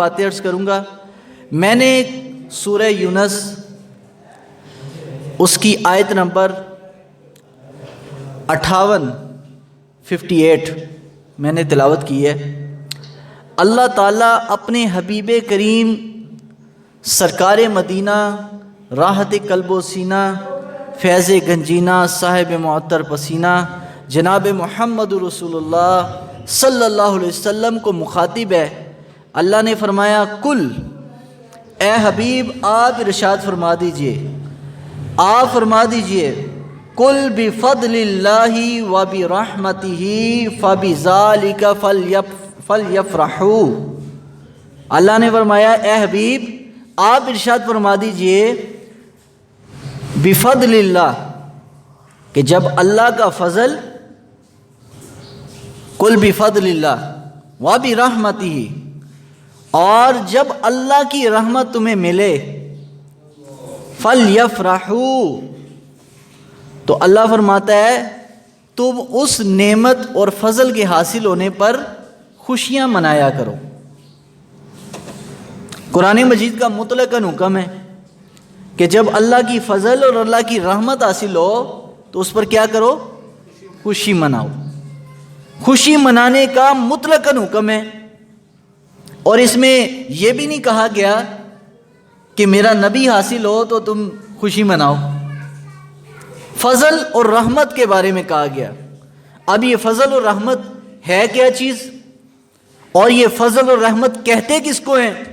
باتیں عرض کروں گا۔ میں نے سورہ یونس اس کی آیت نمبر 58 میں نے تلاوت کی ہے۔ اللہ تعالیٰ اپنے حبیب کریم سرکار مدینہ، راحت قلب و سینہ، فیض گنجینہ، صاحب معطر پسینہ، جناب محمد رسول اللہ صلی اللہ علیہ وسلم کو مخاطب ہے۔ اللہ نے فرمایا کل، اے حبیب آپ ارشاد فرما دیجئے، آپ فرما دیجئے، کل بفضل اللہ وبرحمتہ فبذالک فلیفرحوا۔ اللہ نے فرمایا اے حبیب آپ ارشاد فرما دیجئے بفضل اللہ، کہ جب اللہ کا فضل، کل بفضل اللہ وبرحمتہ، اور جب اللہ کی رحمت تمہیں ملے، فلیفرحوا، تو اللہ فرماتا ہے تم اس نعمت اور فضل کے حاصل ہونے پر خوشیاں منایا کرو۔ قرآن مجید کا مطلقاً حکم ہے کہ جب اللہ کی فضل اور اللہ کی رحمت حاصل ہو تو اس پر کیا کرو؟ خوشی مناؤ۔ خوشی منانے کا مطلقاً حکم ہے، اور اس میں یہ بھی نہیں کہا گیا کہ میرا نبی حاصل ہو تو تم خوشی مناؤ۔ فضل اور رحمت کے بارے میں کہا گیا۔ اب یہ فضل اور رحمت ہے کیا چیز، اور یہ فضل اور رحمت کہتے کس کو ہیں؟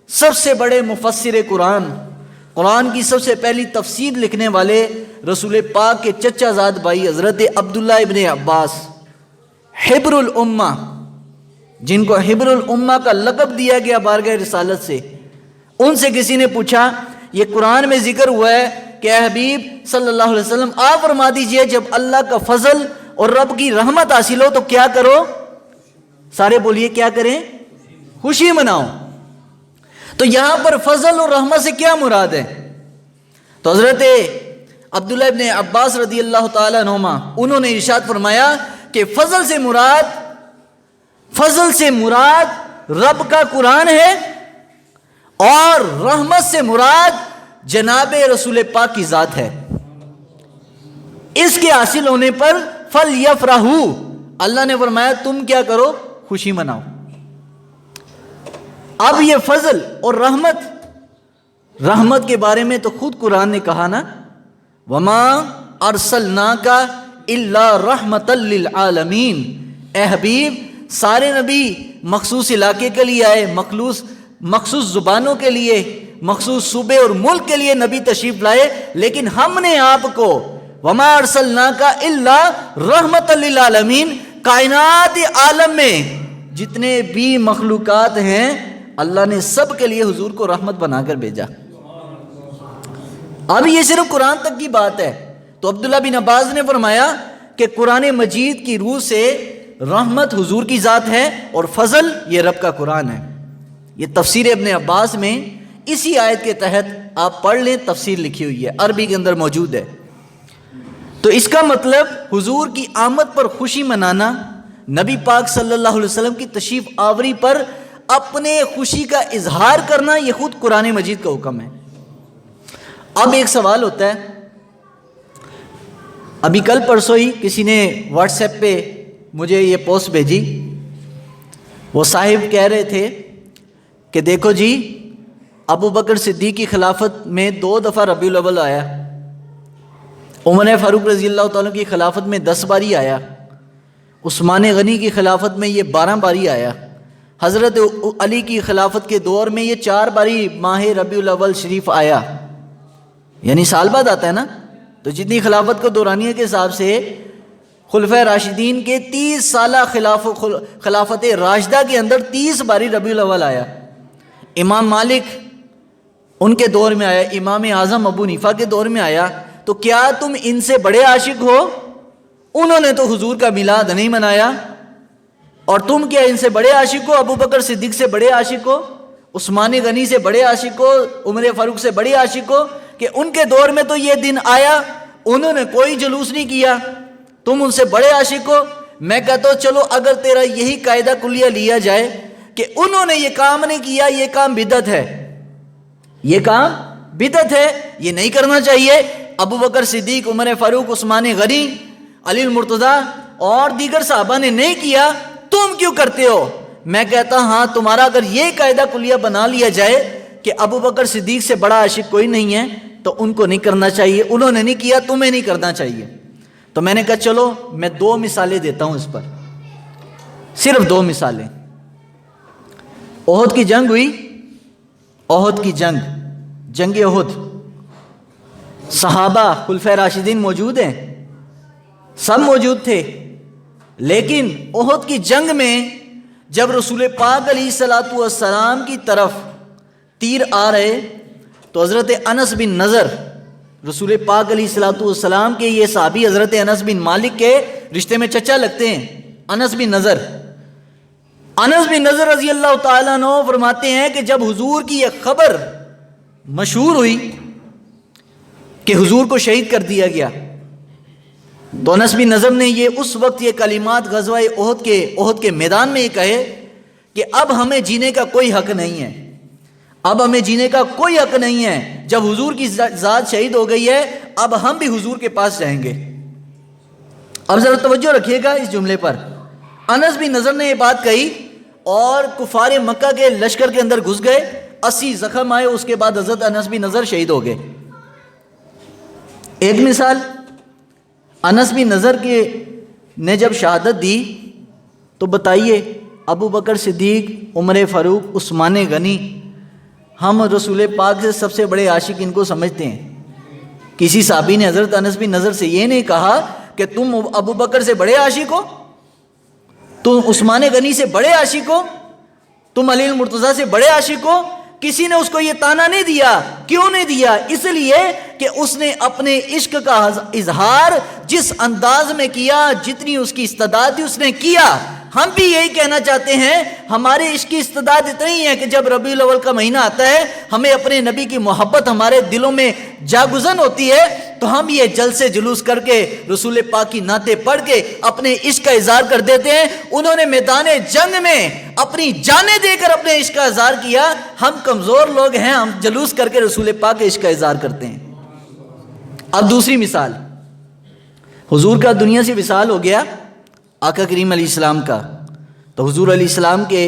سب سے بڑے مفسر قرآن کی سب سے پہلی تفسیر لکھنے والے رسول پاک کے چچا زاد بھائی حضرت عبداللہ ابن عباس، حبر الامہ، جن کو حبر الامہ کا لقب دیا گیا بارگاہ رسالت سے، ان سے کسی نے پوچھا یہ قرآن میں ذکر ہوا ہے کہ اے حبیب صلی اللہ علیہ وسلم آپ فرما دیجئے جب اللہ کا فضل اور رب کی رحمت حاصل ہو تو کیا کرو؟ سارے بولیے کیا کریں؟ خوشی مناؤ۔ تو یہاں پر فضل اور رحمت سے کیا مراد ہے؟ تو حضرت عبداللہ ابن عباس رضی اللہ تعالیٰ عنہما انہوں نے ارشاد فرمایا کہ فضل سے مراد رب کا قرآن ہے، اور رحمت سے مراد جناب رسول پاک کی ذات ہے۔ اس کے حاصل ہونے پر فلیفرحوا، اللہ نے فرمایا تم کیا کرو؟ خوشی مناؤ۔ اب یہ فضل اور رحمت کے بارے میں تو خود قرآن نے کہا نا، وما ارسلناک الا رحمۃ للعالمین، اے حبیب سارے نبی مخصوص علاقے کے لیے آئے، مخصوص زبانوں کے لیے، مخصوص صوبے اور ملک کے لیے نبی تشریف لائے، لیکن ہم نے آپ کو وما ارسلناک الا رحمۃ للعالمین، کائنات عالم میں جتنے بھی مخلوقات ہیں اللہ نے سب کے لیے حضور کو رحمت بنا کر بھیجا۔ اب یہ صرف قرآن تک کی بات ہے۔ تو عبداللہ بن عباس نے فرمایا کہ قرآن مجید کی روح سے رحمت حضور کی ذات ہے اور فضل یہ رب کا قرآن ہے۔ یہ تفسیر ابن عباس میں اسی آیت کے تحت آپ پڑھ لیں، تفسیر لکھی ہوئی ہے، عربی کے اندر موجود ہے۔ تو اس کا مطلب حضور کی آمد پر خوشی منانا، نبی پاک صلی اللہ علیہ وسلم کی تشریف آوری پر اپنے خوشی کا اظہار کرنا، یہ خود قرآن مجید کا حکم ہے۔ اب ایک سوال ہوتا ہے، ابھی کل پرسوں ہی کسی نے واٹس ایپ پہ مجھے یہ پوسٹ بھیجی، وہ صاحب کہہ رہے تھے کہ دیکھو جی ابو بکر صدیق کی خلافت میں 2 دفعہ ربیع الاول آیا، عمر فاروق رضی اللہ تعالیٰ کی خلافت میں 10 باری آیا، عثمان غنی کی خلافت میں یہ 12 باری آیا، حضرت علی کی خلافت کے دور میں یہ 4 باری ماہ ربیع الاول شریف آیا، یعنی سال بعد آتا ہے نا۔ تو جتنی خلافت کو دورانیہ کے حساب سے خلفۂ راشدین کے 30 سالہ خلافت راشدہ کے اندر 30 باری ربیع الاول آیا۔ امام مالک ان کے دور میں آیا، امام اعظم ابو حنیفہ کے دور میں آیا، تو کیا تم ان سے بڑے عاشق ہو؟ انہوں نے تو حضور کا میلاد نہیں منایا، اور تم کیا ان سے بڑے عاشق ہو؟ ابو بکر صدیق سے بڑے عاشق ہو، عثمان غنی سے بڑے عاشق ہو، عمر فاروق سے بڑے عاشق ہو، کہ ان کے دور میں تو یہ دن آیا، انہوں نے کوئی جلوس نہیں کیا، تم ان سے بڑے عاشق ہو۔ میں کہتا ہوں چلو اگر تیرا یہی قاعدہ کلیہ لیا جائے کہ انہوں نے یہ کام نہیں کیا، یہ کام بدعت ہے، یہ کام بدعت ہے، یہ نہیں کرنا چاہیے. ابو بکر صدیق، عمر فاروق، عثمان غنی، علی المرتضیٰ اور دیگر صحابہ نے نہیں کیا، تم کیوں کرتے ہو؟ میں کہتا ہاں، تمہارا اگر یہ قاعدہ کلیہ بنا لیا جائے کہ ابو بکر صدیق سے بڑا عاشق کوئی نہیں ہے تو ان کو نہیں کرنا چاہیے، انہوں نے نہیں کیا، تمہیں نہیں کرنا چاہیے. تو میں نے کہا چلو میں 2 مثالیں دیتا ہوں اس پر، صرف 2 مثالیں. احد کی جنگ ہوئی، احد کی جنگ، جنگ احد. صحابہ خلفائے راشدین موجود ہیں، سب موجود تھے، لیکن احد کی جنگ میں جب رسول پاک علیہ الصلوۃ والسلام کی طرف تیر آ رہے تو حضرت انس بن نضر، رسول پاک علیہ الصلوۃ والسلام کے یہ صحابی حضرت انس بن مالک کے رشتے میں چچا لگتے ہیں، انس بن نضر. انس بن نضر رضی اللہ تعالیٰ عنہ فرماتے ہیں کہ جب حضور کی یہ خبر مشہور ہوئی کہ حضور کو شہید کر دیا گیا، تو انس بن نضر نے یہ اس وقت یہ کلمات غزوہ احد کے میدان میں یہ کہے کہ اب ہمیں جینے کا کوئی حق نہیں ہے، اب ہمیں جینے کا کوئی حق نہیں ہے، جب حضور کی ذات شہید ہو گئی ہے اب ہم بھی حضور کے پاس جائیں گے. اب ذرا توجہ رکھیے گا اس جملے پر. انس بن نضر نے یہ بات کہی اور کفار مکہ کے لشکر کے اندر گھس گئے، 80 زخم آئے، اس کے بعد حضرت انس بن نضر شہید ہو گئے. ایک مثال، انس بن نضر نے جب شہادت دی تو بتائیے ابو بکر صدیق، عمر فاروق، عثمان غنی، ہم رسول پاک سے سب سے بڑے عاشق ان کو سمجھتے ہیں. کسی صحابی نے حضرت انس بن نضر سے یہ نہیں کہا کہ تم ابو بکر سے بڑے عاشق ہو، تم عثمان غنی سے بڑے عاشق ہو، تم علی المرتضیٰ سے بڑے عاشق ہو. کسی نے اس کو یہ تانا نہیں دیا. کیوں نہیں دیا؟ اس لیے کہ اس نے اپنے عشق کا اظہار جس انداز میں کیا، جتنی اس کی استعداد تھی اس نے کیا. ہم بھی یہی کہنا چاہتے ہیں، ہمارے عشق کی استعداد اتنی ہے کہ جب ربیع الاول کا مہینہ آتا ہے ہمیں اپنے نبی کی محبت ہمارے دلوں میں جاگزن ہوتی ہے، تو ہم یہ جلسے جلوس کر کے رسول پاک کی نعتیں پڑھ کے اپنے عشق کا اظہار کر دیتے ہیں. انہوں نے میدان جنگ میں اپنی جانیں دے کر اپنے عشق کا اظہار کیا. ہم کمزور لوگ ہیں، ہم جلوس کر کے رسول پاک کے عشق کا اظہار کرتے ہیں. اب دوسری مثال، حضور کا دنیا سے وصال ہو گیا، آقا کریم علیہ السلام کا. تو حضور علیہ السلام کے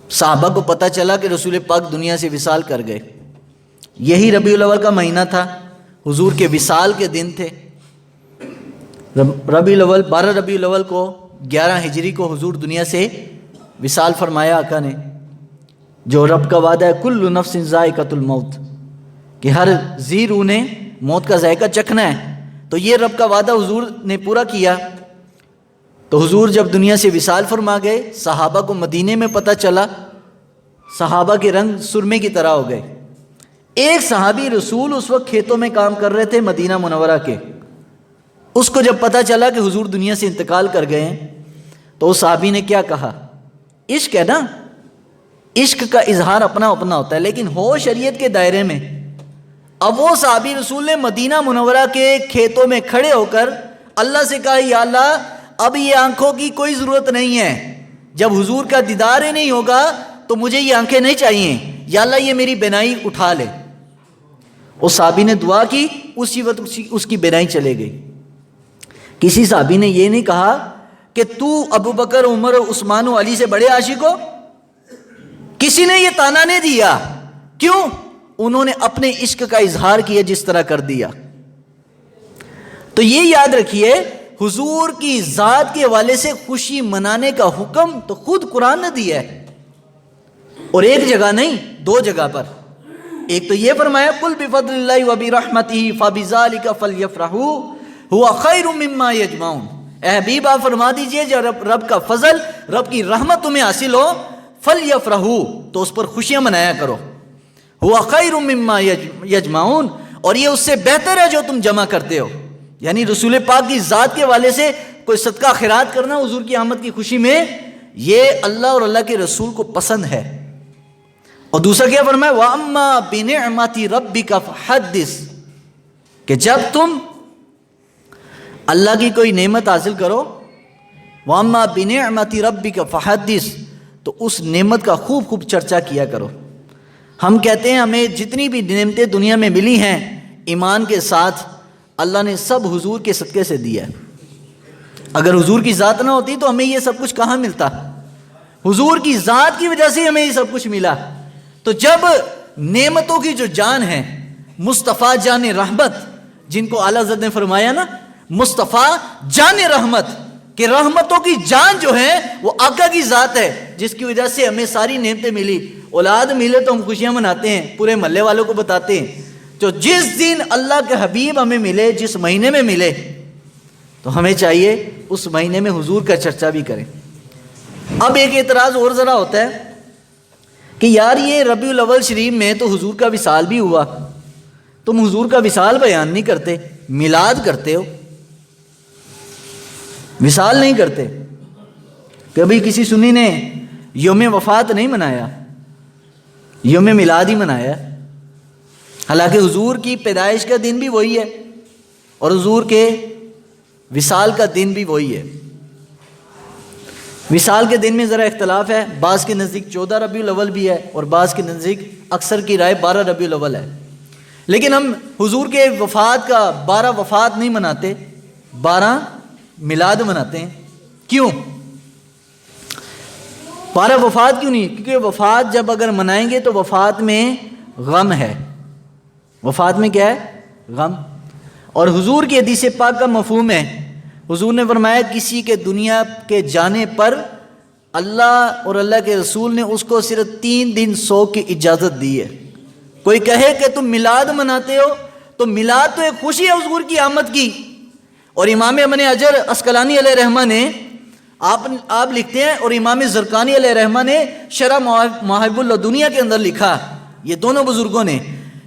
صحابہ کو پتہ چلا کہ رسول پاک دنیا سے وصال کر گئے. یہی ربیع الاول کا مہینہ تھا، حضور کے وصال کے دن تھے. ربیع الاول 12 ربیع الاول کو 11 ہجری کو حضور دنیا سے وصال فرمایا آقا نے. جو رب کا وعدہ ہے کل نفس ذائقۃ الموت، کہ ہر ذی روح نے موت کا ذائقہ چکھنا ہے، تو یہ رب کا وعدہ حضور نے پورا کیا. تو حضور جب دنیا سے وصال فرما گئے، صحابہ کو مدینے میں پتہ چلا، صحابہ کے رنگ سرمے کی طرح ہو گئے. ایک صحابی رسول اس وقت کھیتوں میں کام کر رہے تھے مدینہ منورہ کے، اس کو جب پتہ چلا کہ حضور دنیا سے انتقال کر گئے ہیں تو اس صحابی نے کیا کہا؟ عشق ہے نا، عشق کا اظہار اپنا اپنا ہوتا ہے، لیکن ہو شریعت کے دائرے میں. اب وہ صحابی رسول نے مدینہ منورہ کے کھیتوں میں کھڑے ہو کر اللہ سے کہا، یا اللہ اب یہ آنکھوں کی کوئی ضرورت نہیں ہے، جب حضور کا دیدار ہی نہیں ہوگا تو مجھے یہ آنکھیں نہیں چاہیے، یا اللہ یہ میری بینائی اٹھا لے. اس صحابی نے دعا کی، اسی وقت اس کی بینائی چلے گئی. کسی صحابی نے یہ نہیں کہا کہ تو ابو بکر، عمر، عثمان و علی سے بڑے عاشق ہو. کسی نے یہ تانا نہیں دیا. کیوں؟ انہوں نے اپنے عشق کا اظہار کیا جس طرح کر دیا. تو یہ یاد رکھیے، حضور کی ذات کے حوالے سے خوشی منانے کا حکم تو خود قرآن نے دیا ہے، اور ایک جگہ نہیں، 2 جگہ پر. ایک تو یہ فرمایا قل بفضل اللہ وبرحمتہ فبذلک فلیفرحوا هو خیر مما یجمعون. اے حبیب آپ فرما دیجئے جب رب کا فضل، رب کی رحمت تمہیں حاصل ہو، فلیفرحوا تو اس پر خوشیاں منایا کرو. هو خیر مما یجمعون، اور یہ اس سے بہتر ہے جو تم جمع کرتے ہو. یعنی رسول پاک کی ذات کے والے سے کوئی صدقہ خیرات کرنا حضور کی آمد کی خوشی میں، یہ اللہ اور اللہ کے رسول کو پسند ہے. اور دوسرا کیا فرمایا؟ وَأَمَّا بِنِعْمَةِ رَبِّكَ فَحَدِّثْ، کہ جب تم اللہ کی کوئی نعمت حاصل کرو، وَأَمَّا بِنِعْمَةِ رَبِّكَ فَحَدِّثْ، تو اس نعمت کا خوب خوب چرچا کیا کرو۔ ہم کہتے ہیں ہمیں جتنی بھی نعمتیں دنیا میں ملی ہیں ایمان کے ساتھ، اللہ نے سب حضور کے صدقے سے دیا ہے۔ اگر حضور کی ذات نہ ہوتی تو ہمیں یہ سب کچھ کہاں ملتا؟ حضور کی ذات کی وجہ سے ہمیں یہ سب کچھ ملا۔ تو جب نعمتوں کی جو جان ہے، مصطفیٰ جان رحمت، جن کو اعلیٰ حضرت نے فرمایا نا مصطفیٰ جان رحمت، کہ رحمتوں کی جان جو ہے وہ آقا کی ذات ہے، جس کی وجہ سے ہمیں ساری نعمتیں ملی۔ اولاد ملے تو ہم خوشیاں مناتے ہیں، پورے محلے والوں کو بتاتے ہیں۔ تو جس دن اللہ کے حبیب ہمیں ملے، جس مہینے میں ملے، تو ہمیں چاہیے اس مہینے میں حضور کا چرچا بھی کریں۔ اب ایک اعتراض اور ذرا ہوتا ہے کہ یار یہ ربیع الاول شریف میں تو حضور کا وصال بھی ہوا، تم حضور کا وصال بیان نہیں کرتے، میلاد کرتے ہو، وصال نہیں کرتے۔ کبھی کسی سنی نے یوم وفات نہیں منایا، یوم میلاد ہی منایا، حالانکہ حضور کی پیدائش کا دن بھی وہی ہے اور حضور کے وصال کا دن بھی وہی ہے۔ وصال کے دن میں ذرا اختلاف ہے، بعض کے نزدیک 14 ربیع الاول بھی ہے اور بعض کے نزدیک اکثر کی رائے 12 ربیع الاول ہے، لیکن ہم حضور کے وفات کا 12 وفات نہیں مناتے، 12 میلاد مناتے ہیں۔ کیوں 12 وفات کیوں نہیں؟ کیونکہ وفات جب اگر منائیں گے تو وفات میں غم ہے، وفات میں کیا ہے؟ غم۔ اور حضور کی حدیث پاک کا مفہوم ہے، حضور نے فرمایا کسی کے دنیا کے جانے پر اللہ اور اللہ کے رسول نے اس کو صرف 3 دن سو کی اجازت دی ہے۔ کوئی کہے کہ تم میلاد مناتے ہو تو میلاد تو ایک خوشی ہے حضور کی آمد کی۔ اور امام ابن حجر عسقلانی علیہ رحمہ نے آپ لکھتے ہیں، اور امام زرقانی علیہ رحمہ نے شرح مواہب اللدنیہ کے اندر لکھا، یہ دونوں بزرگوں نے،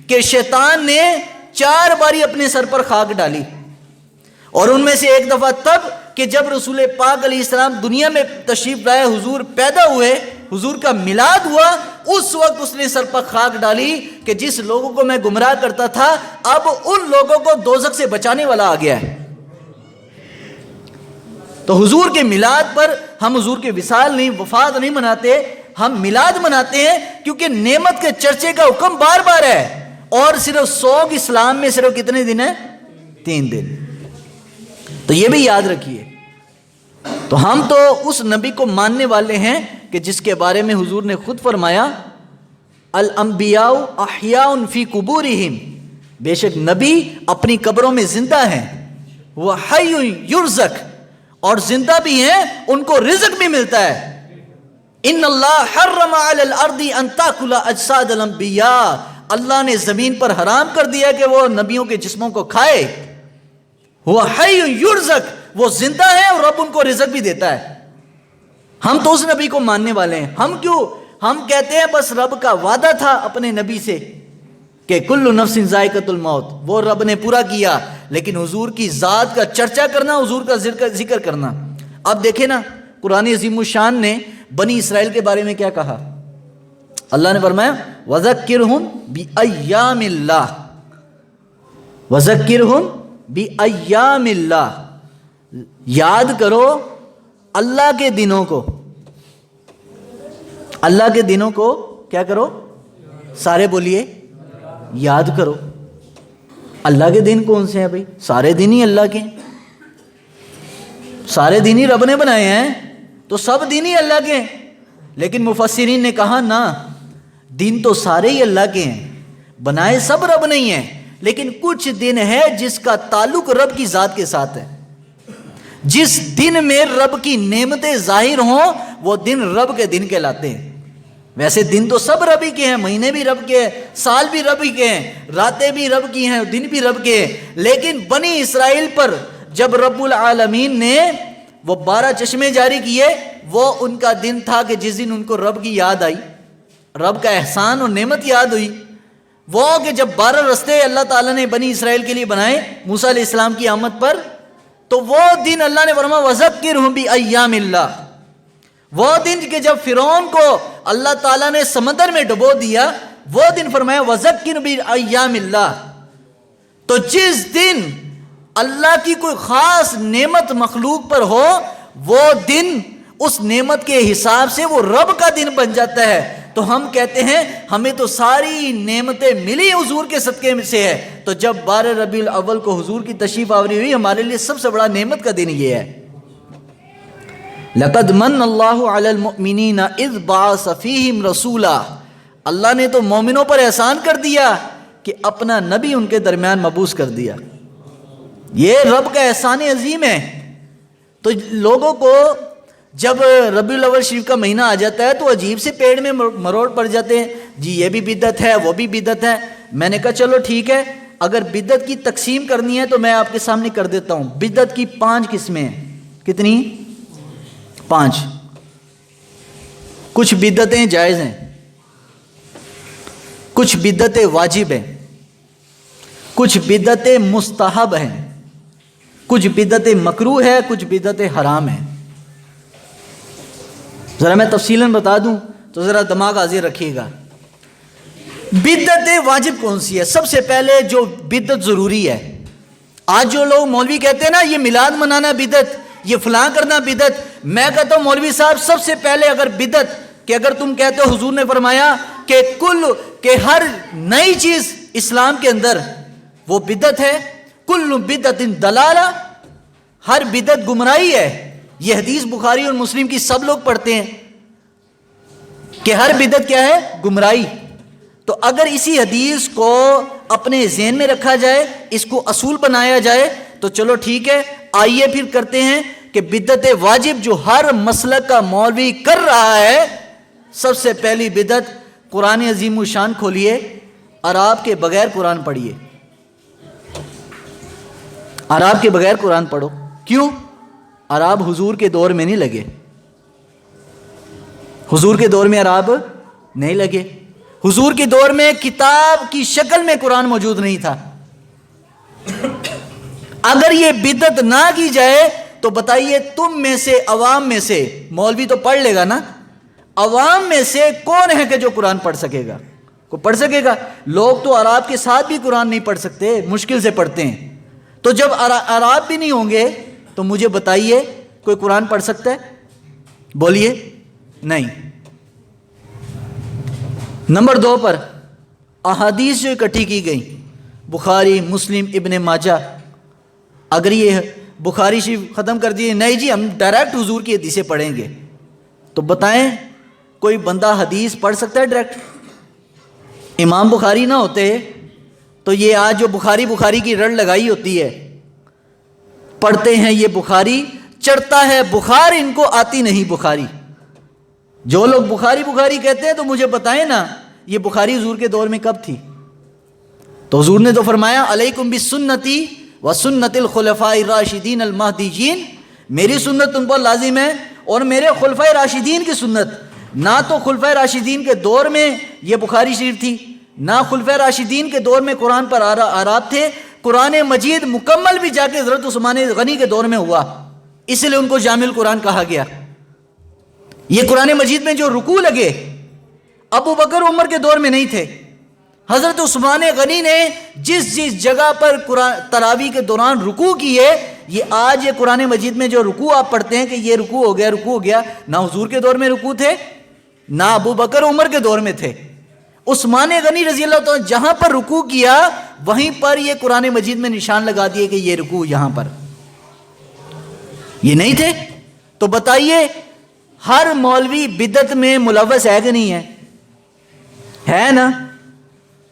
کہ شیطان نے 4 باری اپنے سر پر خاک ڈالی، اور ان میں سے ایک دفعہ تب کہ جب رسول پاک علیہ السلام دنیا میں تشریف لائے، حضور پیدا ہوئے، حضور کا میلاد ہوا، اس وقت اس نے سر پر خاک ڈالی کہ جس لوگوں کو میں گمراہ کرتا تھا اب ان لوگوں کو دوزخ سے بچانے والا آ گیا ہے۔ تو حضور کے میلاد پر ہم حضور کے وصال نہیں، وفات نہیں مناتے، ہم میلاد مناتے ہیں کیونکہ نعمت کے چرچے کا حکم بار بار ہے، اور صرف سوگ اسلام میں صرف کتنے دن ہیں؟ 3 دن۔ تو یہ بھی یاد رکھیے۔ تو ہم تو اس نبی کو ماننے والے ہیں کہ جس کے بارے میں حضور نے خود فرمایا الانبیاء احیاء فی قبورہم، بے شک نبی اپنی قبروں میں زندہ ہیں، وہ حی یرزق، اور زندہ بھی ہیں، ان کو رزق بھی ملتا ہے۔ ان اللہ حرم علی الارض ان تاکل اجساد الانبیاء، اللہ نے زمین پر حرام کر دیا کہ وہ نبیوں کے جسموں کو کھائے۔ وہ حی یرزق، وہ زندہ ہے اور رب ان کو رزق بھی دیتا ہے۔ ہم تو اس نبی کو ماننے والے ہیں۔ ہم کہتے ہیں بس رب کا وعدہ تھا اپنے نبی سے کہ کل نفس ذائقۃ الموت، وہ رب نے پورا کیا، لیکن حضور کی ذات کا چرچا کرنا، حضور کا ذکر کرنا۔ اب دیکھیں نا، قرآن عظیم الشان نے بنی اسرائیل کے بارے میں کیا کہا؟ اللہ نے فرمایا وَذَكِّرْهُمْ بِأَيَّامِ اللَّهِ، وَذَكِّرْهُمْ بِأَيَّامِ اللَّهِ، یاد کرو اللہ کے دنوں کو۔ اللہ کے دنوں کو کیا کرو؟ سارے بولیے یاد کرو۔ اللہ کے دن کون سے ہیں بھائی؟ سارے دن ہی اللہ کے ہیں، سارے دن ہی رب نے بنائے ہیں، تو سب دن ہی اللہ کے ہیں۔ لیکن مفسرین نے کہا نہ، دن تو سارے ہی اللہ کے ہیں، بنائے سب رب نہیں ہیں، لیکن کچھ دن ہے جس کا تعلق رب کی ذات کے ساتھ ہے۔ جس دن میں رب کی نعمتیں ظاہر ہوں وہ دن رب کے دن کہلاتے ہیں۔ ویسے دن تو سب رب ہی کے ہیں، مہینے بھی رب کے ہیں، سال بھی رب ہی کے ہیں، راتیں بھی رب کی ہیں، دن بھی رب کے ہیں، لیکن بنی اسرائیل پر جب رب العالمین نے وہ 12 چشمے جاری کیے، وہ ان کا دن تھا کہ جس دن ان کو رب کی یاد آئی، رب کا احسان اور نعمت یاد ہوئی۔ وہ کہ جب 12 رستے اللہ تعالیٰ نے بنی اسرائیل کے لیے بنائے موسیٰ علیہ السلام کی آمد پر، تو وہ دن اللہ نے فرمایا وَذَكِّرْهُمْ بِأَيَّامِ اللَّهِ، وہ دن کہ جب فرعون کو اللہ تعالیٰ نے سمندر میں ڈبو دیا، وہ دن فرمایا وَذَكِّرْ بِأَيَّامِ اللَّهِ۔ تو جس دن اللہ کی کوئی خاص نعمت مخلوق پر ہو، وہ دن اس نعمت کے حساب سے وہ رب کا دن بن جاتا ہے. تو ہم کہتے ہیں ہمیں تو ساری نعمتیں ملی حضور کے صدقے میں سے ہے. تو جب 12 ربیع الاول کو حضور کی تشریف آوری ہوئی، ہمارے لیے سب سے بڑا نعمت کا دن یہ ہے. لَقَدْ مَنَّ اللَّهُ عَلَى الْمُؤْمِنِينَ إِذْ بَعَثَ فِيهِمْ رَسُولًا. اللہ نے تو مومنوں پر احسان کر دیا کہ اپنا نبی ان کے درمیان مبعوث کر دیا. یہ رب کا احسان عظیم ہے. تو لوگوں کو جب ربیع الاول شریف کا مہینہ آ جاتا ہے تو عجیب سے پیڑ میں مروڑ پڑ جاتے ہیں، جی یہ بھی بدعت ہے، وہ بھی بدعت ہے. میں نے کہا چلو ٹھیک ہے، اگر بدعت کی تقسیم کرنی ہے تو میں آپ کے سامنے کر دیتا ہوں. بدعت کی 5 قسمیں ہیں. کتنی؟ 5. کچھ بدعتیں جائز ہیں، کچھ بدعتیں واجب ہیں، کچھ بدعتیں مستحب ہیں، کچھ بدعتیں مکروہ ہے، کچھ بدعتیں حرام ہیں. ذرا میں تفصیلاً بتا دوں تو ذرا دماغ حاضر رکھیے گا. بدعت واجب کون سی ہے؟ سب سے پہلے جو بدعت ضروری ہے. آج جو لوگ مولوی کہتے ہیں نا یہ میلاد منانا بدعت، یہ فلاں کرنا بدعت، میں کہتا ہوں مولوی صاحب سب سے پہلے اگر بدعت کہ اگر تم کہتے ہو حضور نے فرمایا کہ ہر نئی چیز اسلام کے اندر وہ بدعت ہے، کل بدعت دلالہ، ہر بدعت گمراہی ہے. یہ حدیث بخاری اور مسلم کی سب لوگ پڑھتے ہیں کہ ہر بدعت کیا ہے؟ گمراہی. تو اگر اسی حدیث کو اپنے ذہن میں رکھا جائے، اس کو اصول بنایا جائے تو چلو ٹھیک ہے. آئیے پھر کرتے ہیں کہ بدعت واجب جو ہر مسلک کا مولوی کر رہا ہے. سب سے پہلی بدعت، قرآن عظیم الشان کھولیے، عراب کے بغیر قرآن پڑھیے. عراب کے بغیر قرآن پڑھو. کیوں؟ عراب حضور کے دور میں نہیں لگے. حضور کے دور میں عراب نہیں لگے. حضور کے دور میں کتاب کی شکل میں قرآن موجود نہیں تھا. اگر یہ بدعت نہ کی جائے تو بتائیے تم میں سے، عوام میں سے، مولوی تو پڑھ لے گا نا، عوام میں سے کون ہے کہ جو قرآن پڑھ سکے گا؟ کوئی پڑھ سکے گا؟ لوگ تو عراب کے ساتھ بھی قرآن نہیں پڑھ سکتے، مشکل سے پڑھتے ہیں. تو جب عراب بھی نہیں ہوں گے تو مجھے بتائیے کوئی قرآن پڑھ سکتا ہے؟ بولیے نہیں. نمبر 2 پر احادیث جو اکٹھی کی گئی، بخاری، مسلم، ابن ماجہ. اگر یہ بخاری شریف ختم کر دیے، نہیں جی ہم ڈائریکٹ حضور کی حدیثیں پڑھیں گے، تو بتائیں کوئی بندہ حدیث پڑھ سکتا ہے ڈائریکٹ؟ امام بخاری نہ ہوتے تو یہ آج جو بخاری کی رڑ لگائی ہوتی ہے، پڑھتے ہیں یہ بخاری، چڑھتا ہے بخار، ان کو آتی نہیں بخاری. جو لوگ بخاری کہتے ہیں تو مجھے بتائیں نا یہ بخاری حضور کے دور میں کب تھی؟ تو حضور نے تو فرمایا علیکم بسنتی وسنت الخلفاء الراشدین المہدیین، میری سنت تم پر لازم ہے اور میرے خلفاء راشدین کی سنت. نہ تو خلفاء راشدین کے دور میں یہ بخاری شریف تھی، نہ خلفاء راشدین کے دور میں قرآن پر آراب تھے. قرآن مجید مکمل بھی جا کے حضرت عثمان غنی کے دور میں ہوا، اس لیے ان کو جامع القرآن کہا گیا. یہ قرآن مجید میں جو رکوع لگے ابو بکر عمر کے دور میں نہیں تھے. حضرت عثمان غنی نے جس جگہ پر تراویح کے دوران رکوع کیے، یہ آج یہ قرآن مجید میں جو رکوع آپ پڑھتے ہیں کہ یہ رکوع ہو گیا، نہ حضور کے دور میں رکوع تھے، نہ ابو بکر عمر کے دور میں تھے. عثمان غنی رضی اللہ عنہ جہاں پر رکوع کیا وہیں پر یہ قرآن مجید میں نشان لگا دیے کہ یہ رکوع یہاں پر. یہ نہیں تھے. تو بتائیے ہر مولوی بدعت میں ملوث ہے کہ نہیں ہے نا؟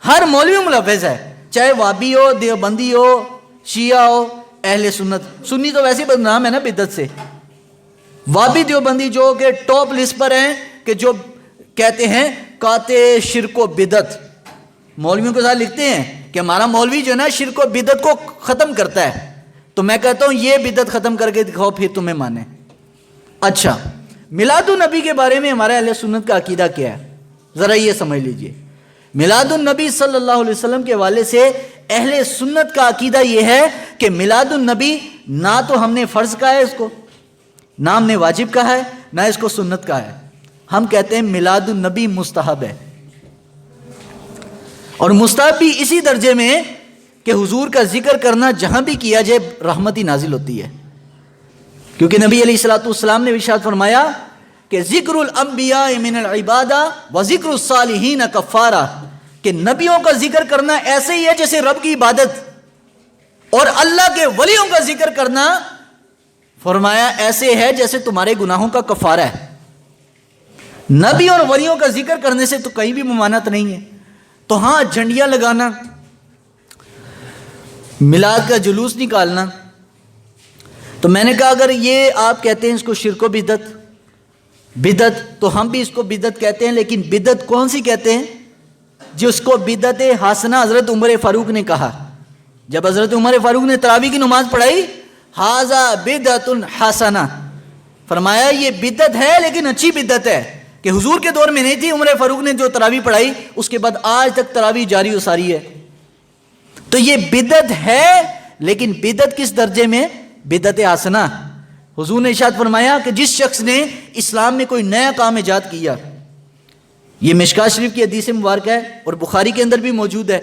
ہر مولوی ملوث ہے، چاہے وابی ہو، دیوبندی ہو، شیعہ ہو، اہل سنت. سنی تو ویسے بدنام ہے نا بدعت سے. وابی دیوبندی جو کہ ٹاپ لسٹ پر ہیں کہ جو کہتے ہیں قاطع شرک و بدعت، مولویوں کے ساتھ لکھتے ہیں کہ ہمارا مولوی جو ہے نا شرک و بدعت کو ختم کرتا ہے. تو میں کہتا ہوں یہ بدعت ختم کر کے دکھاؤ پھر تمہیں مانے. اچھا، میلاد النبی کے بارے میں ہمارے اہل سنت کا عقیدہ کیا ہے؟ ذرا یہ سمجھ لیجئے. میلاد النبی صلی اللہ علیہ وسلم کے حوالے سے اہل سنت کا عقیدہ یہ ہے کہ میلاد النبی نہ تو ہم نے فرض کہا ہے اس کو، نہ ہم نے واجب کہا ہے، نہ اس کو سنت کہا ہے. ہم کہتے ہیں میلاد النبی مستحب ہے، اور مستحب بھی اسی درجے میں کہ حضور کا ذکر کرنا جہاں بھی کیا جائے رحمت ہی نازل ہوتی ہے. کیونکہ نبی علیہ الصلوۃ والسلام نے ارشاد فرمایا کہ ذکر الانبیاء من العبادہ و ذکر الصالحین کفارہ، کہ نبیوں کا ذکر کرنا ایسے ہی ہے جیسے رب کی عبادت، اور اللہ کے ولیوں کا ذکر کرنا فرمایا ایسے ہے جیسے تمہارے گناہوں کا کفارہ ہے۔ نبی اور ولیوں کا ذکر کرنے سے تو کہیں بھی ممانعت نہیں ہے۔ تو ہاں، جھنڈیاں لگانا، میلاد کا جلوس نکالنا، تو میں نے کہا اگر یہ آپ کہتے ہیں اس کو شرک و بدعت تو ہم بھی اس کو بدعت کہتے ہیں، لیکن بدعت کون سی کہتے ہیں؟ جس کو بدعت حسنہ حضرت عمر فاروق نے کہا۔ جب حضرت عمر فاروق نے تراویح کی نماز پڑھائی، ھذا بدعت حسنہ، فرمایا یہ بدعت ہے لیکن اچھی بدعت ہے، کہ حضور کے دور میں نہیں تھی۔ عمر فاروق نے جو تراویح پڑھائی اس کے بعد آج تک تراویح جاری و ساری ہے۔ تو یہ بدعت ہے، لیکن بدعت کس درجے میں؟ بدعت حسنہ۔ حضور نے ارشاد فرمایا کہ جس شخص نے اسلام میں کوئی نیا کام ایجاد کیا، یہ مشکوٰۃ شریف کی حدیث مبارکہ ہے اور بخاری کے اندر بھی موجود ہے،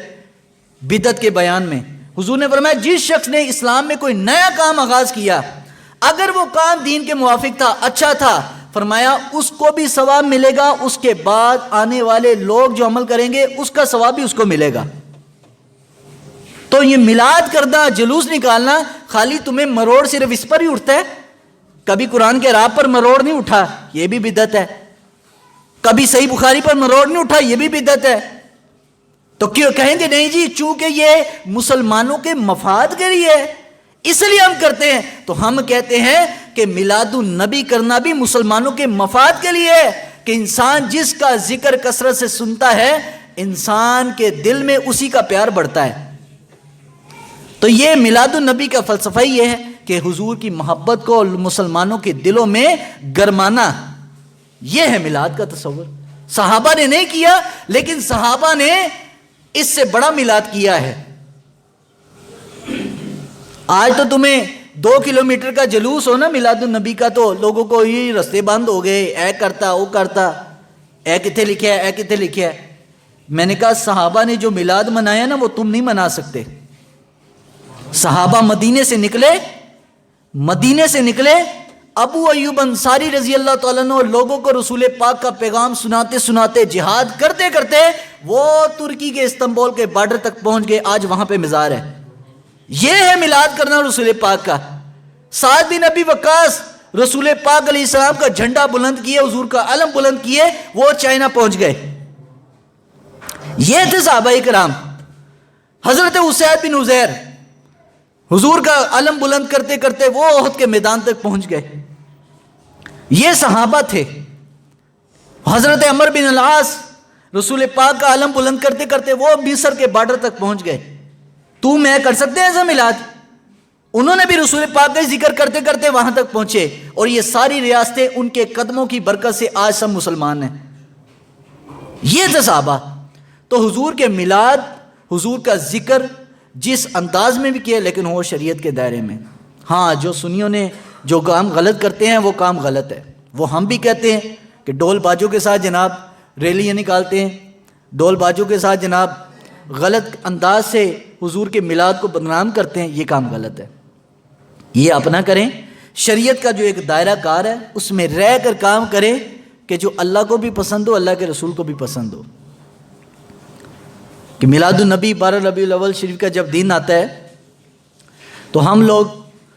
بدعت کے بیان میں حضور نے فرمایا جس شخص نے اسلام میں کوئی نیا کام آغاز کیا، اگر وہ کام دین کے موافق تھا، اچھا تھا، فرمایا اس کو بھی ثواب ملے گا، اس کے بعد آنے والے لوگ جو عمل کریں گے اس کا ثواب بھی اس کو ملے گا۔ تو یہ میلاد کرنا، جلوس نکالنا، خالی تمہیں مروڑ صرف اس پر ہی اٹھتا ہے؟ کبھی قرآن کے راہ پر مروڑ نہیں اٹھا، یہ بھی بدعت ہے۔ کبھی صحیح بخاری پر مروڑ نہیں اٹھا، یہ بھی بدعت ہے۔ تو کیوں کہیں گے نہیں جی چونکہ یہ مسلمانوں کے مفاد کے لیے ہے اس لیے ہم کرتے ہیں؟ تو ہم کہتے ہیں کہ میلاد النبی کرنا بھی مسلمانوں کے مفاد کے لیے ہے، کہ انسان جس کا ذکر کثرت سے سنتا ہے، انسان کے دل میں اسی کا پیار بڑھتا ہے۔ تو یہ میلاد النبی کا فلسفہ یہ ہے کہ حضور کی محبت کو مسلمانوں کے دلوں میں گرمانا، یہ ہے میلاد کا تصور۔ صحابہ نے نہیں کیا، لیکن صحابہ نے اس سے بڑا میلاد کیا ہے۔ آج تو تمہیں 2 کلومیٹر کا جلوس ہو نا میلاد النبی کا، تو لوگوں کو یہ رستے بند ہو گئے، اے کرتا وہ کرتا، اے کتنے لکھا ہے، اے کتنے لکھا ہے۔ میں نے کہا صحابہ نے جو میلاد منایا نا وہ تم نہیں منا سکتے۔ صحابہ مدینے سے نکلے، ابو ایوب انصاری رضی اللہ تعالیٰ عنہ لوگوں کو رسول پاک کا پیغام سناتے سناتے، جہاد کرتے کرتے وہ ترکی کے استنبول کے بارڈر تک پہنچ گئے، آج وہاں پہ مزار ہے۔ یہ ہے میلاد کرنا رسول پاک کا۔ سعد بن ابی وقاص رسول پاک علیہ السلام کا جھنڈا بلند کیے، حضور کا علم بلند کیے، وہ چائنا پہنچ گئے۔ یہ تھے صحابہ کرام۔ حضرت اسید بن حضیر حضور کا علم بلند کرتے کرتے وہ احد کے میدان تک پہنچ گئے۔ یہ صحابہ تھے۔ حضرت عمر بن العاص رسول پاک کا علم بلند کرتے کرتے وہ مصر کے بارڈر تک پہنچ گئے۔ تو میں کر سکتے ہیں ایسا میلاد؟ انہوں نے بھی رسول پاک کا ذکر کرتے کرتے وہاں تک پہنچے، اور یہ ساری ریاستیں ان کے قدموں کی برکت سے آج سب مسلمان ہیں۔ یہ تھے صحابہ۔ تو حضور کے میلاد، حضور کا ذکر جس انداز میں بھی کیا، لیکن وہ شریعت کے دائرے میں۔ ہاں، جو سنیوں نے جو کام غلط کرتے ہیں وہ کام غلط ہے۔ وہ ہم بھی کہتے ہیں کہ ڈول باجوں کے ساتھ جناب ریلیاں نکالتے ہیں، ڈول باجوں کے ساتھ جناب غلط انداز سے حضور کے میلاد کو بدنام کرتے ہیں، یہ کام غلط ہے۔ یہ اپنا کریں، شریعت کا جو ایک دائرہ کار ہے اس میں رہ کر کام کریں، کہ جو اللہ کو بھی پسند ہو، اللہ کے رسول کو بھی پسند ہو۔ کہ میلاد النبی 12 ربیع الاول شریف کا جب دن آتا ہے تو ہم لوگ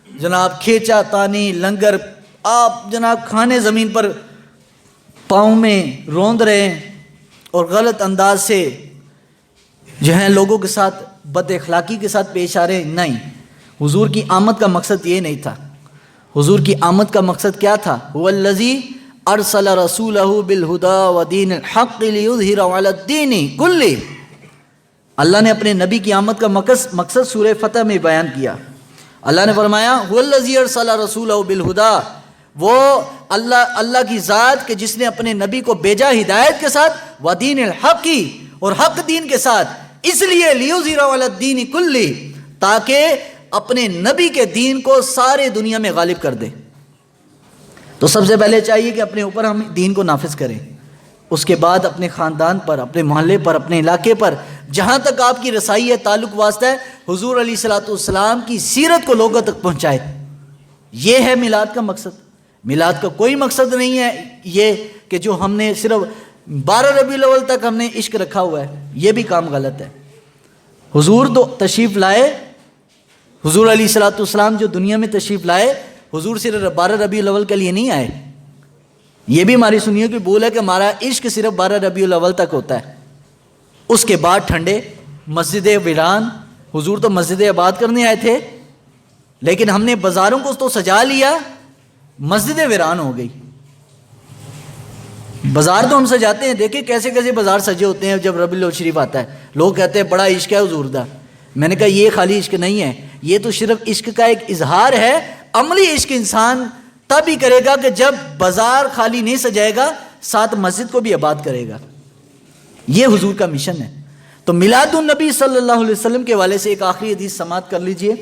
جناب کھیچا تانی لنگر آپ جناب کھانے زمین پر پاؤں میں روند رہے ہیں، اور غلط انداز سے جو ہیں لوگوں کے ساتھ بد اخلاقی کے ساتھ پیش آ رہے ہیں۔ نہیں، حضور کی آمد کا مقصد یہ نہیں تھا۔ حضور کی آمد کا مقصد کیا تھا؟ هو الذی ارسل رسولہ بالہدی ودین الحق لیظہرہ علی الدین کلہ۔ اللہ نے اپنے نبی کی آمد کا مقصد سورہ فتح میں بیان کیا۔ اللہ نے فرمایا هو الذی ارسل رسولہ بالہدی، وہ اللہ کی ذات کہ جس نے اپنے نبی کو بھیجا ہدایت کے ساتھ، ودین الحق، اور حق دین کے ساتھ، اس لیے لیظہرہ علی الدین کلہ، تاکہ اپنے نبی کے دین کو سارے دنیا میں غالب کر دے۔ تو سب سے پہلے چاہیے کہ اپنے اوپر ہم دین کو نافذ کریں، اس کے بعد اپنے خاندان پر، اپنے محلے پر، اپنے علاقے پر، جہاں تک آپ کی رسائی ہے، تعلق واسطہ ہے، حضور علیہ الصلوۃ والسلام کی سیرت کو لوگوں تک پہنچائے۔ یہ ہے میلاد کا مقصد. میلاد کا کوئی مقصد نہیں ہے یہ کہ جو ہم نے صرف 12 ربیع الاول تک ہم نے عشق رکھا ہوا ہے. یہ بھی کام غلط ہے. حضور تو تشریف لائے، حضور علیہ الصلوۃ والسلام جو دنیا میں تشریف لائے، حضور صرف 12 ربیع الاول کے لیے نہیں آئے. یہ بھی ہماری سنیوں کی بول ہے کہ ہمارا عشق صرف 12 ربیع الاول تک ہوتا ہے. اس کے بعد ٹھنڈے مسجد ویران. حضور تو مسجد آباد کرنے آئے تھے، لیکن ہم نے بازاروں کو تو سجا لیا، مسجد ویران ہو گئی. بازار تو ہم سجاتے ہیں، دیکھیں کیسے کیسے بازار سجے ہوتے ہیں جب ربیع الاول شریف آتا ہے. لوگ کہتے ہیں بڑا عشق ہے حضور دا. میں نے کہا یہ خالی عشق نہیں ہے، یہ تو صرف عشق کا ایک اظہار ہے. عملی عشق انسان تب ہی کرے گا کہ جب بازار خالی نہیں سجائے گا، ساتھ مسجد کو بھی آباد کرے گا. یہ حضور کا مشن ہے. تو میلاد النبی صلی اللہ علیہ وسلم کے والے سے ایک آخری حدیث سماعت کر لیجئے.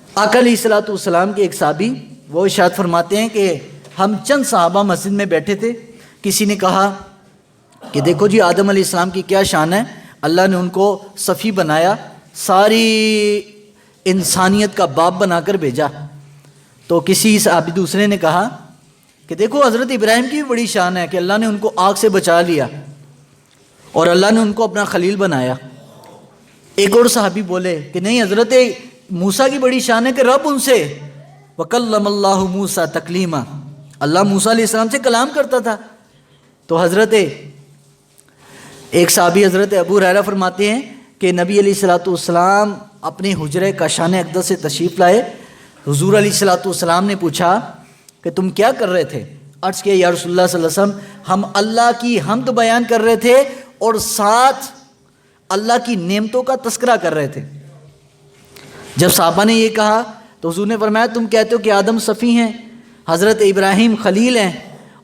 آقا علیہ الصلوۃ والسلام کے ایک صحابی وہ ارشاد فرماتے ہیں کہ ہم چند صحابہ مسجد میں بیٹھے تھے. کسی نے کہا کہ دیکھو جی آدم علیہ السلام کی کیا شان ہے، اللہ نے ان کو صفی بنایا، ساری انسانیت کا باپ بنا کر بھیجا. تو کسی صحابی دوسرے نے کہا کہ دیکھو حضرت ابراہیم کی بھی بڑی شان ہے کہ اللہ نے ان کو آگ سے بچا لیا اور اللہ نے ان کو اپنا خلیل بنایا. ایک اور صحابی بولے کہ نہیں، حضرت موسیٰ کی بڑی شان ہے کہ رب ان سے وَكَلَّمَ اللَّهُ مُوسَىٰ تَكْلِيمًا، اللہ موسیٰ علیہ السلام سے کلام کرتا تھا. تو حضرت ایک صحابی حضرت ابو ہریرہ فرماتے ہیں کہ نبی علیہ الصلوۃ والسلام اپنے حجرہ کاشان اقدس سے تشریف لائے. حضور علیہ الصلوۃ والسلام نے پوچھا کہ تم کیا کر رہے تھے؟ عرض کیا یا رسول اللہ صلی اللہ علیہ وسلم ہم اللہ کی حمد بیان کر رہے تھے اور ساتھ اللہ کی نعمتوں کا تذکرہ کر رہے تھے. جب صحابہ نے یہ کہا تو حضور نے فرمایا تم کہتے ہو کہ آدم صفی ہیں، حضرت ابراہیم خلیل ہیں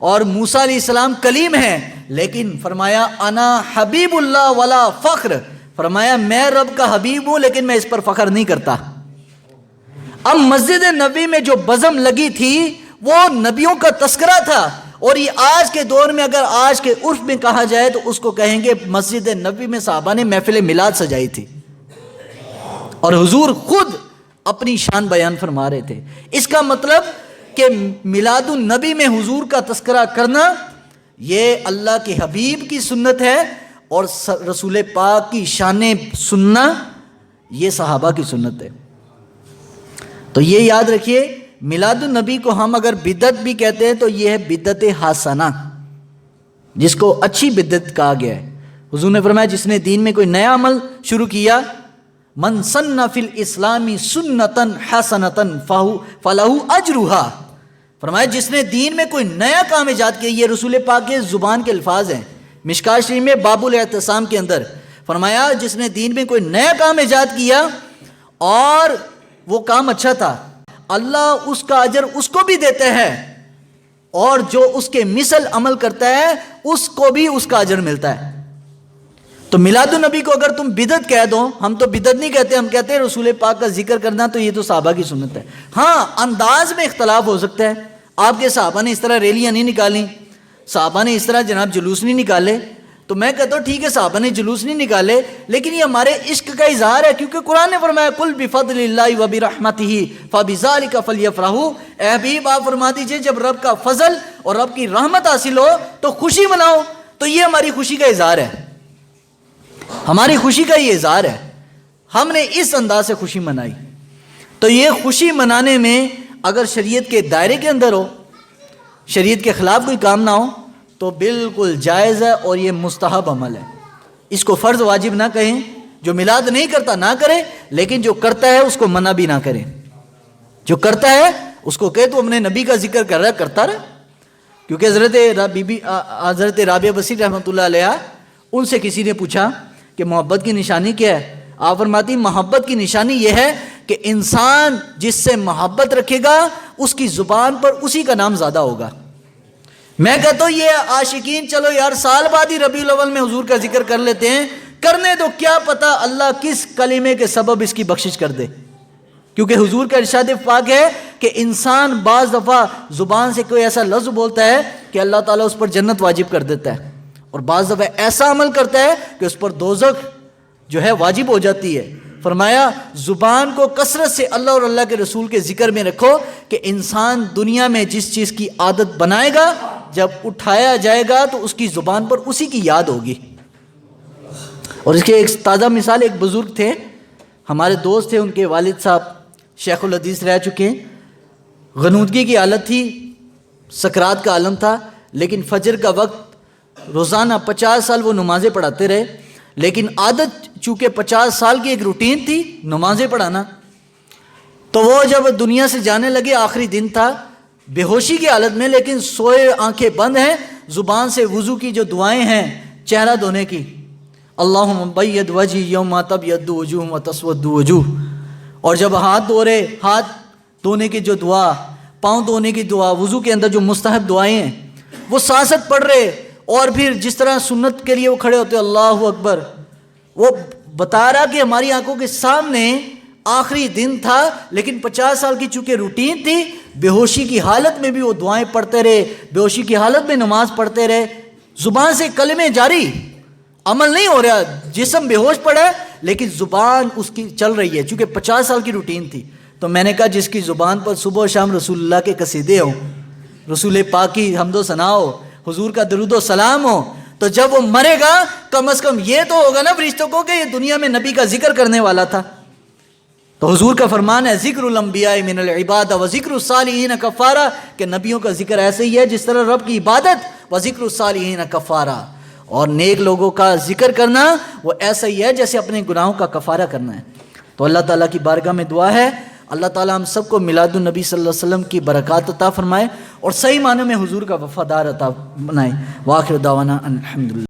اور موسیٰ علیہ السلام کلیم ہیں، لیکن فرمایا انا حبیب اللہ ولا فخر، فرمایا میں رب کا حبیب ہوں لیکن میں اس پر فخر نہیں کرتا. اب مسجد نبی میں جو بزم لگی تھی وہ نبیوں کا تذکرہ تھا، اور یہ آج کے دور میں اگر آج کے عرف میں کہا جائے تو اس کو کہیں گے مسجد نبی میں صحابہ نے محفل میلاد سجائی تھی اور حضور خود اپنی شان بیان فرما رہے تھے. اس کا مطلب کہ میلاد النبی میں حضور کا تذکرہ کرنا یہ اللہ کے حبیب کی سنت ہے، اور رسول پاک کی شان سننا یہ صحابہ کی سنت ہے. تو یہ یاد رکھیے میلاد النبی کو ہم اگر بدعت بھی کہتے ہیں تو یہ ہے بدعت حسنہ، جس کو اچھی بدعت کہا گیا ہے. حضور نے فرمایا جس نے دین میں کوئی نیا عمل شروع کیا، من سن فی الاسلام سنتا حسنتا فلہ اجرھا، فرمایا جس نے دین میں کوئی نیا کام ایجاد کیا. یہ رسول پاک کے زبان کے الفاظ ہیں. مشکوٰۃ شریف میں باب الاعتصام کے اندر فرمایا جس نے دین میں کوئی نیا کام ایجاد کیا اور وہ کام اچھا تھا، اللہ اس کا اجر اس کو بھی دیتا ہے، اور جو اس کے مثل عمل کرتا ہے اس کو بھی اس کا اجر ملتا ہے. تو میلاد النبی کو اگر تم بدعت کہہ دو، ہم تو بدعت نہیں کہتے، ہم کہتے ہیں رسول پاک کا ذکر کرنا، تو یہ تو صحابہ کی سنت ہے. ہاں انداز میں اختلاف ہو سکتا ہے، آپ کے صحابہ نے اس طرح ریلیاں نہیں نکالی، صحابہ نے اس طرح جناب جلوس نہیں نکالے، تو میں کہتا ہوں ٹھیک ہے صحابہ نے جلوس نہیں نکالے، لیکن یہ ہمارے عشق کا اظہار ہے، کیونکہ قرآن نے فرمایا قل بفضل اللہ وبرحمتہ فبذلک فلیفرحوا. اے حبیب آپ فرما دیجئے جب رب کا فضل اور رب کی رحمت حاصل ہو تو خوشی مناؤ. تو یہ ہماری خوشی کا اظہار ہے، ہماری خوشی کا یہ اظہار ہے، ہم نے اس انداز سے خوشی منائی. تو یہ خوشی منانے میں اگر شریعت کے دائرے کے اندر ہو، شریعت کے خلاف کوئی کام نہ ہو تو بالکل جائز ہے اور یہ مستحب عمل ہے. اس کو فرض واجب نہ کہیں، جو میلاد نہیں کرتا نہ کرے، لیکن جو کرتا ہے اس کو منع بھی نہ کریں. جو کرتا ہے اس کو کہے تو ہم نے نبی کا ذکر کر رہا ہے، کرتا رہے. کیونکہ حضرت رابعہ بصری رحمۃ اللہ علیہ، ان سے کسی نے پوچھا کہ محبت کی نشانی کیا ہے؟ آپ فرماتی محبت کی نشانی یہ ہے کہ انسان جس سے محبت رکھے گا اس کی زبان پر اسی کا نام زیادہ ہوگا. میں کہتا ہوں یہ عاشقین چلو یار سال بعد ہی ربیع الاول میں حضور کا ذکر کر لیتے ہیں، کرنے دو، کیا پتہ اللہ کس کلمے کے سبب اس کی بخشش کر دے. کیونکہ حضور کا ارشاد پاک ہے کہ انسان بعض دفعہ زبان سے کوئی ایسا لفظ بولتا ہے کہ اللہ تعالیٰ اس پر جنت واجب کر دیتا ہے، اور بعض دفعہ ایسا عمل کرتا ہے کہ اس پر دوزخ جو ہے واجب ہو جاتی ہے. فرمایا زبان کو کثرت سے اللہ اور اللہ کے رسول کے ذکر میں رکھو کہ انسان دنیا میں جس چیز کی عادت بنائے گا جب اٹھایا جائے گا تو اس کی زبان پر اسی کی یاد ہوگی۔ اور اس کے ایک تازہ مثال، ایک بزرگ تھے، ہمارے دوست تھے، ان کے والد صاحب شیخ الحدیث رہ چکے ہیں، غنودگی کی حالت تھی، سکرات کا عالم تھا، لیکن فجر کا وقت روزانہ 50 سال وہ نمازیں پڑھاتے رہے، لیکن عادت چونکہ 50 سال کی ایک روٹین تھی نمازیں پڑھانا، تو وہ جب دنیا سے جانے لگے، آخری دن تھا، بے ہوشی کی حالت میں، لیکن سوئے، آنکھیں بند ہیں، زبان سے وضو کی جو دعائیں ہیں چہرہ دھونے کی، اللہم بید وجہی یوم تبید وجوہ و تسود وجوہ، اور جب ہاتھ دھو رہے، ہاتھ دھونے کی جو دعا، پاؤں دھونے کی دعا، وضو کے اندر جو مستحب دعائیں ہیں وہ سانست پڑھ رہے، اور پھر جس طرح سنت کے لیے وہ کھڑے ہوتے اللہ اکبر، وہ بتا رہا کہ ہماری آنکھوں کے سامنے آخری دن تھا، لیکن 50 سال کی چونکہ روٹین تھی، بے ہوشی کی حالت میں بھی وہ دعائیں پڑھتے رہے، بے ہوشی کی حالت میں نماز پڑھتے رہے، زبان سے کلمے جاری، عمل نہیں ہو رہا، جسم بے ہوش پڑا ہے لیکن زبان اس کی چل رہی ہے، چونکہ 50 سال کی روٹین تھی۔ تو میں نے کہا جس کی زبان پر صبح و شام رسول اللہ کے قصیدے ہوں، رسول پاک کی حمد و ثنا ہو، حضور کا درود و سلام ہو، تو جب وہ مرے گا کم از کم یہ تو ہوگا نا فرشتوں کو کہ یہ دنیا میں نبی کا ذکر کرنے والا تھا۔ تو حضور کا فرمان ہے ذکر الانبیاء من العبادہ و ذکر الصالحین کفارہ، کہ نبیوں کا ذکر ایسے ہی ہے جس طرح رب کی عبادت و ذکر الصالحین کفارہ، اور نیک لوگوں کا ذکر کرنا وہ ایسا ہی ہے جیسے اپنے گناہوں کا کفارہ کرنا ہے۔ تو اللہ تعالیٰ کی بارگاہ میں دعا ہے اللہ تعالیٰ ہم سب کو میلاد النبی صلی اللہ علیہ وسلم کی برکات عطا فرمائے اور صحیح معنی میں حضور کا وفادار عطا بنائے۔ وآخر دعوانا ان الحمدللہ۔